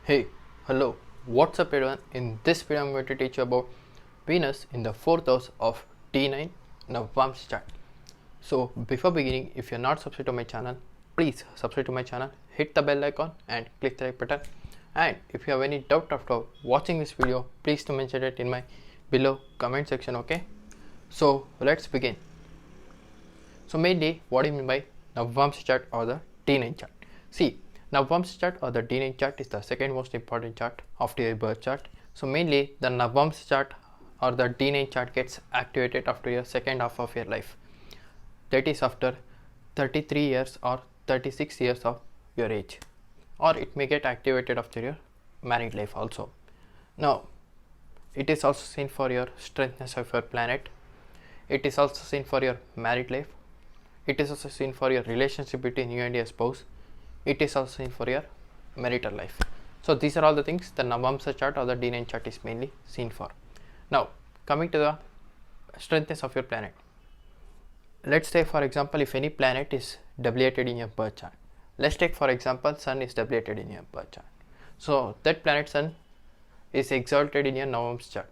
Hey, hello, what's up everyone? In this video I'm going to teach you about Venus in the 4th house of D9 navamsa chart. So before beginning, if you're not subscribed to my channel, please subscribe to my channel, hit the bell icon and click the like button. And if you have any doubt after watching this video, please to mention it in my below comment section, okay? So let's begin. So mainly what do you mean by navamsa chart or the D9 chart? See, navamsa chart or the D9 chart is the second most important chart after your birth chart. So mainly the navamsa chart or the D9 chart gets activated after your second half of your life. That is after 33 years or 36 years of your age, or it may get activated after your married life also. Now it is also seen for your strengthness of your planet. It is also seen for your married life. It is also seen for your relationship between you and your spouse. It is also seen for your marital life. So these are all the things the navamsa chart or the D9 chart is mainly seen for. Now coming to the strengthness of your planet. Let's take for example if any planet is debilitated in your birth chart. Let's take for example Sun is debilitated in your birth chart. So that planet Sun is exalted in your navamsa chart.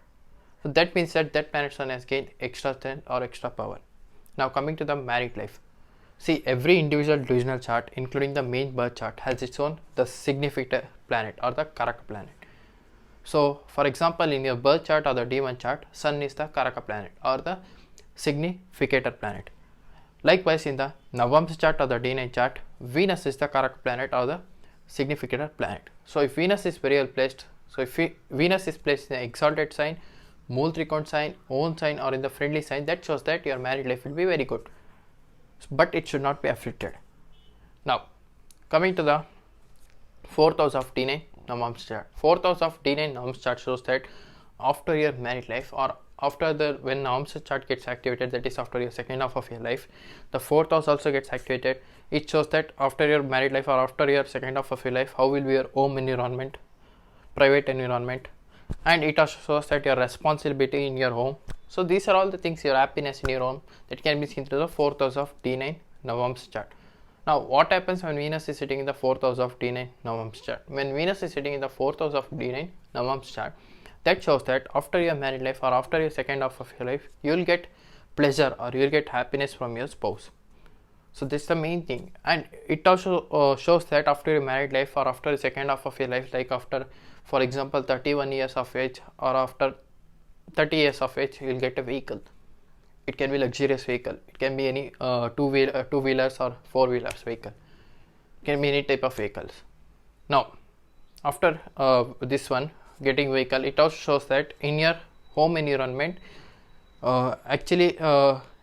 So that means that planet Sun has gained extra strength or extra power. Now coming to the married life. See, every individual divisional chart including the main birth chart has its own the significator planet or the Karaka planet. So for example in your birth chart or the D1 chart, Sun is the Karaka planet or the significator planet. Likewise in the navamsa chart or the D9 chart, Venus is the Karaka planet or the significator planet. So if Venus is very well placed, so if Venus is placed in the exalted sign, Mool Trikona sign, own sign or in the friendly sign, that shows that your married life will be very good, but it should not be afflicted. Now coming to the 4th house of D9 navamsa chart. 4th house of D9 navamsa chart shows that after your married life or after when navamsa chart gets activated, that is after your second half of your life, the 4th house also gets activated. It shows that after your married life or after your second half of your life, how will be your home environment, private environment, and it also shows that your responsibility in your home. So these are all the things, your happiness in your home, that can be seen through the 4th house of D9 navamsa chart. Now what happens when Venus is sitting in the 4th house of D9 navamsa chart? When Venus is sitting in the 4th house of D9 navamsa chart, that shows that after your married life or after your second half of your life, you will get pleasure or you will get happiness from your spouse. So this is the main thing. And it also shows that after your married life or after the second half of your life, like after for example 31 years of age or after 30 years of age, you will get a vehicle. It can be luxurious vehicle, it can be any two-wheelers or four-wheelers vehicle, it can be any type of vehicles. Now after this one getting vehicle, it also shows that in your home environment, actually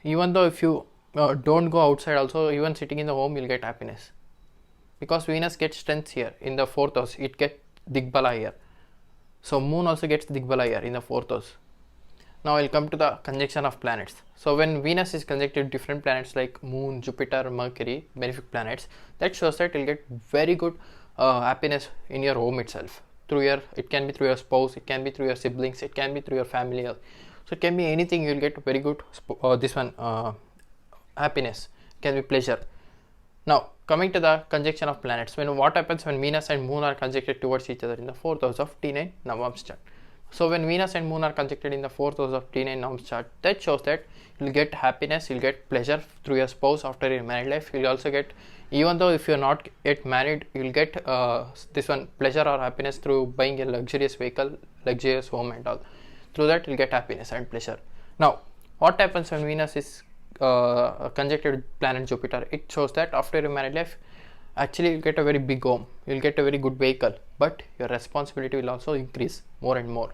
even though if you don't go outside also, even sitting in the home you'll get happiness, because Venus gets strength here in the 4th house, it gets digbala here. So moon also gets digbala here in the 4th house. Now I'll come to the conjunction of planets. So when Venus is conjuncted different planets like moon, Jupiter, Mercury, malefic planets, that shows that you'll get very good happiness in your home itself. It can be through your spouse, it can be through your siblings, it can be through your family. So it can be anything, you'll get very good happiness, it can be pleasure. Now coming to the conjunction of planets, what happens when Venus and moon are conjuncted towards each other in the 4th house of D9 navamsa chart. So when Venus and moon are conjuncted in the 4th house of D9 navamsa chart, that shows that you'll get happiness, you'll get pleasure through your spouse after your married life. You'll also get, even though if you're not yet married, you'll get pleasure or happiness through buying a luxurious vehicle, luxurious home and all. Through that you'll get happiness and pleasure. Now what happens when Venus is conjuncted with planet Jupiter? It shows that after your married life, actually you'll get a very big home, you'll get a very good vehicle, but your responsibility will also increase more and more,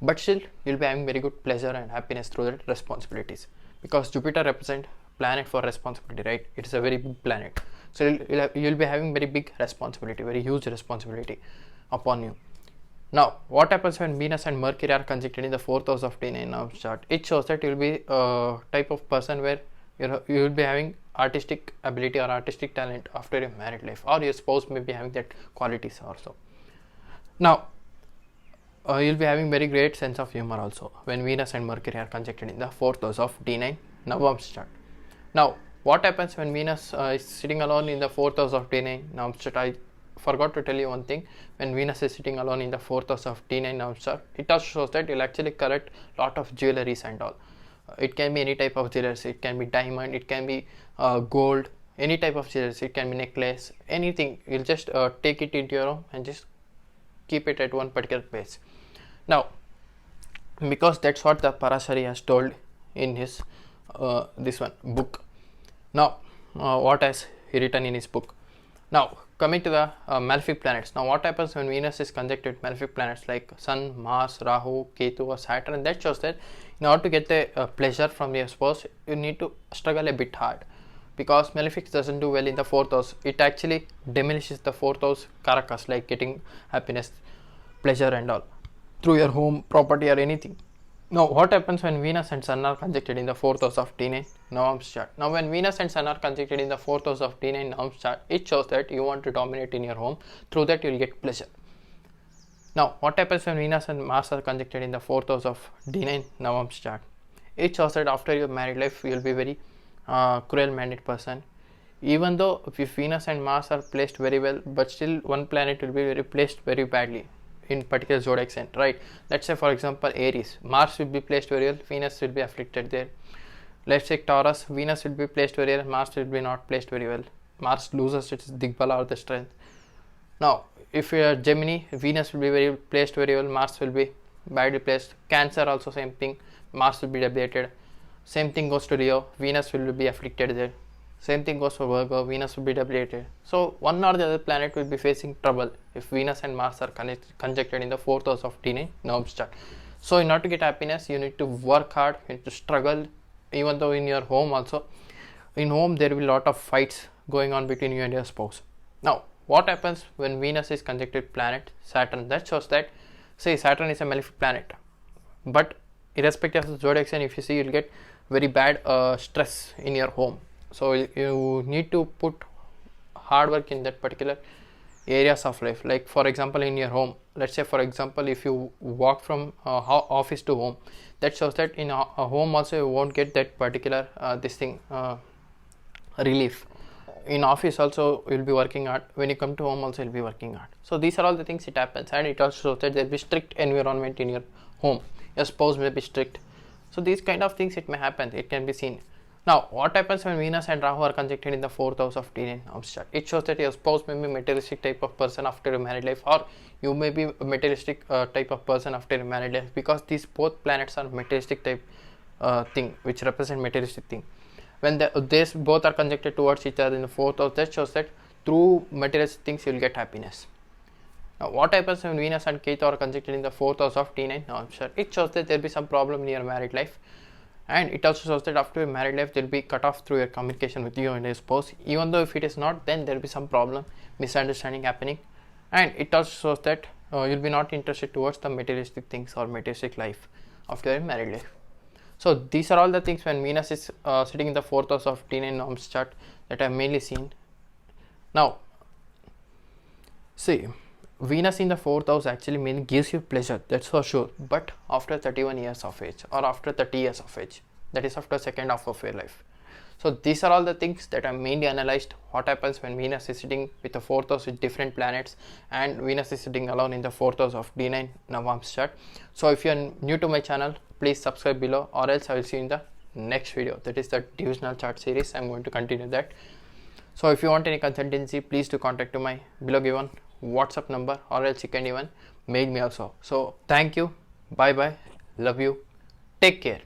but still you'll be having very good pleasure and happiness through that responsibilities, because Jupiter represents planet for responsibility, right? It is a very big planet, so you'll be having very big responsibility, very huge responsibility upon you. Now what happens when Venus and Mercury are conjuncted in the 4th house of D9 navamsa chart? It shows that you'll be a type of person where you will be having artistic ability or artistic talent after your married life, or your spouse may be having that qualities also. Now you'll be having very great sense of humor also when Venus and Mercury are conjuncted in the 4th house of D9 navamsa chart. Now what happens when Venus is sitting alone in the 4th house of D9 navamsa chart? forgot to tell you one thing. When Venus is sitting alone in the 4th house of D9 navamsa, it also shows that you'll actually collect lot of jewelries and all. It can be any type of jewelry. It can be diamond, it can be gold, any type of jewelry. It can be necklace, anything. You'll just take it into your home and just keep it at one particular place. Now, because that's what the Parashari has told in his this one book. Now, what has he written in his book? Now, coming to the Malefic Planets. Now, what happens when Venus is conjuncted Malefic planets like Sun, Mars, Rahu, Ketu or Saturn? That shows that in order to get the pleasure from your spouse, you need to struggle a bit hard, because Malefic doesn't do well in the 4th house. It actually diminishes the 4th house karakas, like getting happiness, pleasure and all through your home, property or anything. Now, what happens when Venus and Sun are conjuncted in the 4th house of D9 navamsa chart? Now, when Venus and Sun are conjuncted in the 4th house of D9 navamsa chart, it shows that you want to dominate in your home. Through that, you will get pleasure. Now, what happens when Venus and Mars are conjuncted in the 4th house of D9 navamsa chart? It shows that after your married life, you will be very cruel-minded person. Even though if Venus and Mars are placed very well, but still one planet will be placed very badly in particular zodiac sign, right? Let's say for example Aries, Mars will be placed very well, Venus will be afflicted there. Let's say Taurus, Venus will be placed very well, Mars will be not placed very well. Mars loses its digbala or the strength. Now, if you are Gemini, Venus will be very placed very well, Mars will be badly placed. Cancer also same thing, Mars will be debilitated. Same thing goes to Leo, Venus will be afflicted there. Same thing goes for Virgo, Venus will be debilitated. So, one or the other planet will be facing trouble if Venus and Mars are conjuncted in the 4th house of D9 navamsa chart. So, in order to get happiness, you need to work hard, you need to struggle, even though in your home also. In home, there will be a lot of fights going on between you and your spouse. Now, what happens when Venus is conjuncted planet Saturn? That shows that, say, Saturn is a malefic planet. But irrespective of the zodiac sign, if you see, you'll get very bad stress in your home. So you need to put hard work in that particular areas of life. Like for example, in your home, let's say for example, if you walk from office to home, that shows that in a home also you won't get that particular relief. In office also you'll be working hard. When you come to home also you'll be working hard. So these are all the things it happens, and it also shows that there will be strict environment in your home. Your spouse may be strict. So these kind of things it may happen. It can be seen. Now, what happens when Venus and Rahu are conjuncted in the 4th house of D9 navamsa chart? It shows that your spouse may be a materialistic type of person after your married life, or you may be a materialistic type of person after your married life, because these both planets are materialistic type thing, which represent materialistic thing. When these both are conjuncted towards each other in the 4th house, that shows that through materialistic things you will get happiness. Now, what happens when Venus and Ketu are conjuncted in the 4th house of D9 navamsa chart? It shows that there will be some problem in your married life. And it also shows that after your married life, there will be cut off through your communication with you and your spouse. Even though if it is not, then there will be some problem, misunderstanding happening. And it also shows that you'll be not interested towards the materialistic things or materialistic life after your married life. So these are all the things when Venus is sitting in the 4th house of D9 navamsa chart that I have mainly seen. Now, see, Venus in the 4th house actually mainly gives you pleasure, that's for sure, but after 31 years of age or after 30 years of age, that is after second half of your life. So these are all the things that I mainly analyzed. What happens when Venus is sitting with the 4th house with different planets, and Venus is sitting alone in the 4th house of D9 navamsa chart. So if you are new to my channel, please subscribe below, or else I will see you in the next video. That is the divisional chart series. I am going to continue that. So if you want any consultancy, please do contact to my below given WhatsApp number, or else you can even mail me also. So thank you, bye bye, love you, take care.